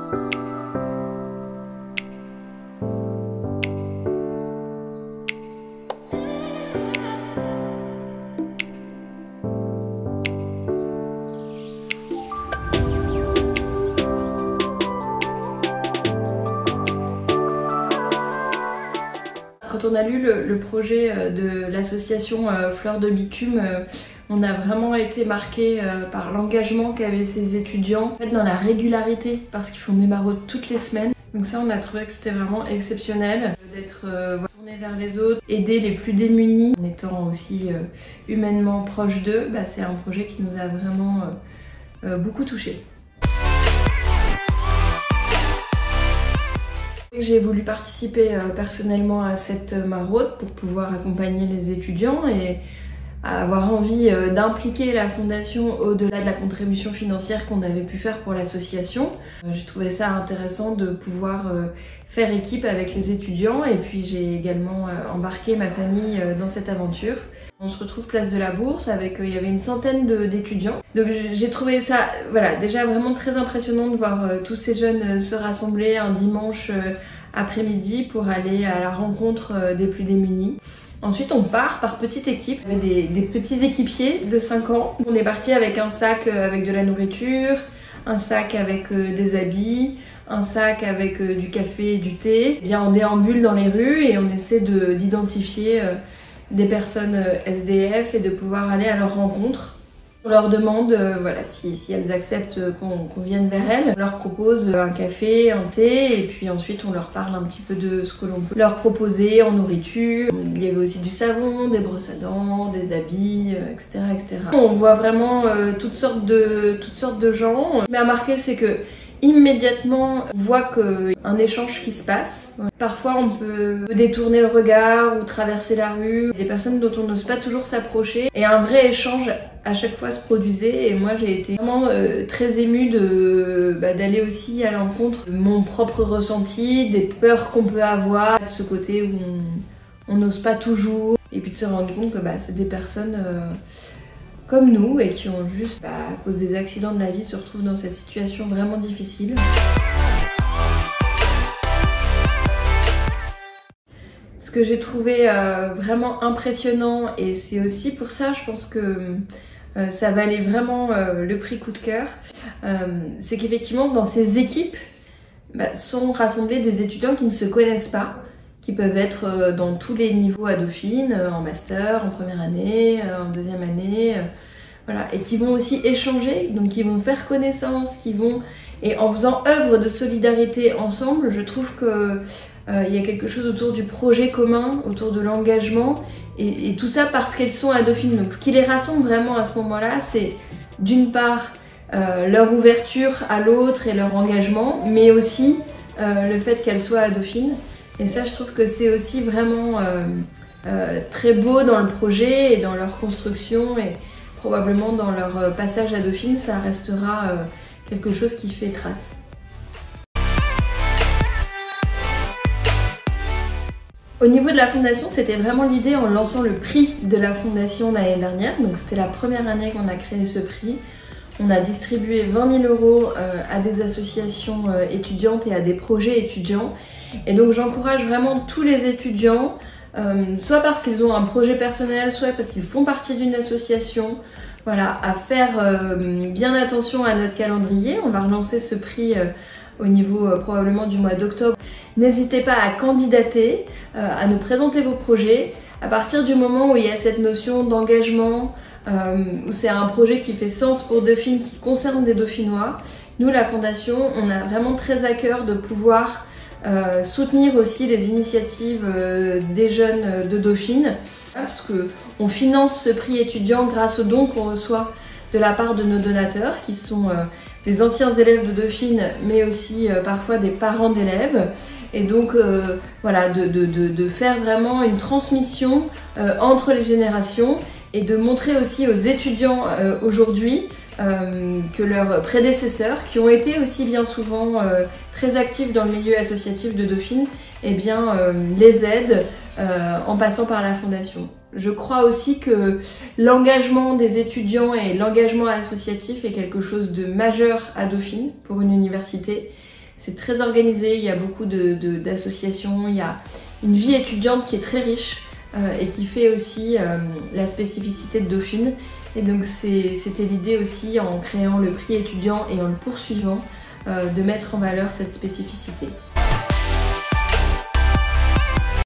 Quand on a lu le projet de l'association Fleurs de Bitume, on a vraiment été marqué par l'engagement qu'avaient ces étudiants, en fait, dans la régularité, parce qu'ils font des maraudes toutes les semaines. Donc ça, on a trouvé que c'était vraiment exceptionnel d'être tourné vers les autres, aider les plus démunis, en étant aussi humainement proche d'eux. C'est un projet qui nous a vraiment beaucoup touchés. J'ai voulu participer personnellement à cette maraude pour pouvoir accompagner les étudiants et avoir envie d'impliquer la fondation au-delà de la contribution financière qu'on avait pu faire pour l'association. J'ai trouvé ça intéressant de pouvoir faire équipe avec les étudiants et puis j'ai également embarqué ma famille dans cette aventure. On se retrouve place de la Bourse avec, il y avait une centaine d'étudiants. Donc j'ai trouvé ça déjà vraiment très impressionnant de voir tous ces jeunes se rassembler un dimanche après-midi pour aller à la rencontre des plus démunis. Ensuite on part par petite équipe, avec des petits équipiers de 5 ans. On est parti avec un sac avec de la nourriture, un sac avec des habits, un sac avec du café et du thé. Bien, on déambule dans les rues et on essaie d'identifier des personnes SDF et de pouvoir aller à leur rencontre. On leur demande si elles acceptent qu'on vienne vers elles. On leur propose un café, un thé et puis ensuite on leur parle un petit peu de ce que l'on peut leur proposer en nourriture. Il y avait aussi du savon, des brosses à dents, des habits, etc., etc. On voit vraiment toutes sortes de gens. Ce qui m'a marqué, c'est que immédiatement, on voit qu'il y a un échange qui se passe. Parfois, on peut détourner le regard ou traverser la rue. Des personnes dont on n'ose pas toujours s'approcher. Et un vrai échange à chaque fois se produisait. Et moi, j'ai été vraiment très émue d'aller aussi à l'encontre de mon propre ressenti, des peurs qu'on peut avoir, de ce côté où on n'ose pas toujours. Et puis de se rendre compte que c'est des personnes comme nous et qui ont juste, à cause des accidents de la vie, se retrouvent dans cette situation vraiment difficile. Ce que j'ai trouvé vraiment impressionnant, et c'est aussi pour ça, je pense que ça valait vraiment le prix coup de cœur, c'est qu'effectivement dans ces équipes sont rassemblés des étudiants qui ne se connaissent pas, qui peuvent être dans tous les niveaux à Dauphine, en master, en première année, en deuxième année, et qui vont aussi échanger, donc qui vont faire connaissance, et en faisant œuvre de solidarité ensemble, je trouve que il y a quelque chose autour du projet commun, autour de l'engagement, et tout ça parce qu'elles sont à Dauphine. Donc ce qui les rassemble vraiment à ce moment-là, c'est d'une part leur ouverture à l'autre et leur engagement, mais aussi le fait qu'elles soient à Dauphine. Et ça, je trouve que c'est aussi vraiment très beau dans le projet et dans leur construction et probablement dans leur passage à Dauphine, ça restera quelque chose qui fait trace. Au niveau de la fondation, c'était vraiment l'idée en lançant le prix de la fondation l'année dernière. Donc c'était la première année qu'on a créé ce prix. On a distribué 20 000 € à des associations étudiantes et à des projets étudiants. Et donc j'encourage vraiment tous les étudiants, soit parce qu'ils ont un projet personnel, soit parce qu'ils font partie d'une association, à faire bien attention à notre calendrier. On va relancer ce prix au niveau probablement du mois d'octobre. N'hésitez pas à candidater, à nous présenter vos projets. À partir du moment où il y a cette notion d'engagement, où c'est un projet qui fait sens pour Dauphine, qui concerne des Dauphinois, nous, la Fondation, on a vraiment très à cœur de pouvoir soutenir aussi les initiatives des jeunes de Dauphine, parce qu'on finance ce prix étudiant grâce aux dons qu'on reçoit de la part de nos donateurs, qui sont des anciens élèves de Dauphine, mais aussi parfois des parents d'élèves. Et donc de faire vraiment une transmission entre les générations et de montrer aussi aux étudiants aujourd'hui que leurs prédécesseurs, qui ont été aussi bien souvent très actifs dans le milieu associatif de Dauphine, les aident en passant par la Fondation. Je crois aussi que l'engagement des étudiants et l'engagement associatif est quelque chose de majeur à Dauphine pour une université. C'est très organisé, il y a beaucoup d'associations, il y a une vie étudiante qui est très riche et qui fait aussi la spécificité de Dauphine. Et donc c'était l'idée aussi, en créant le prix étudiant et en le poursuivant, de mettre en valeur cette spécificité.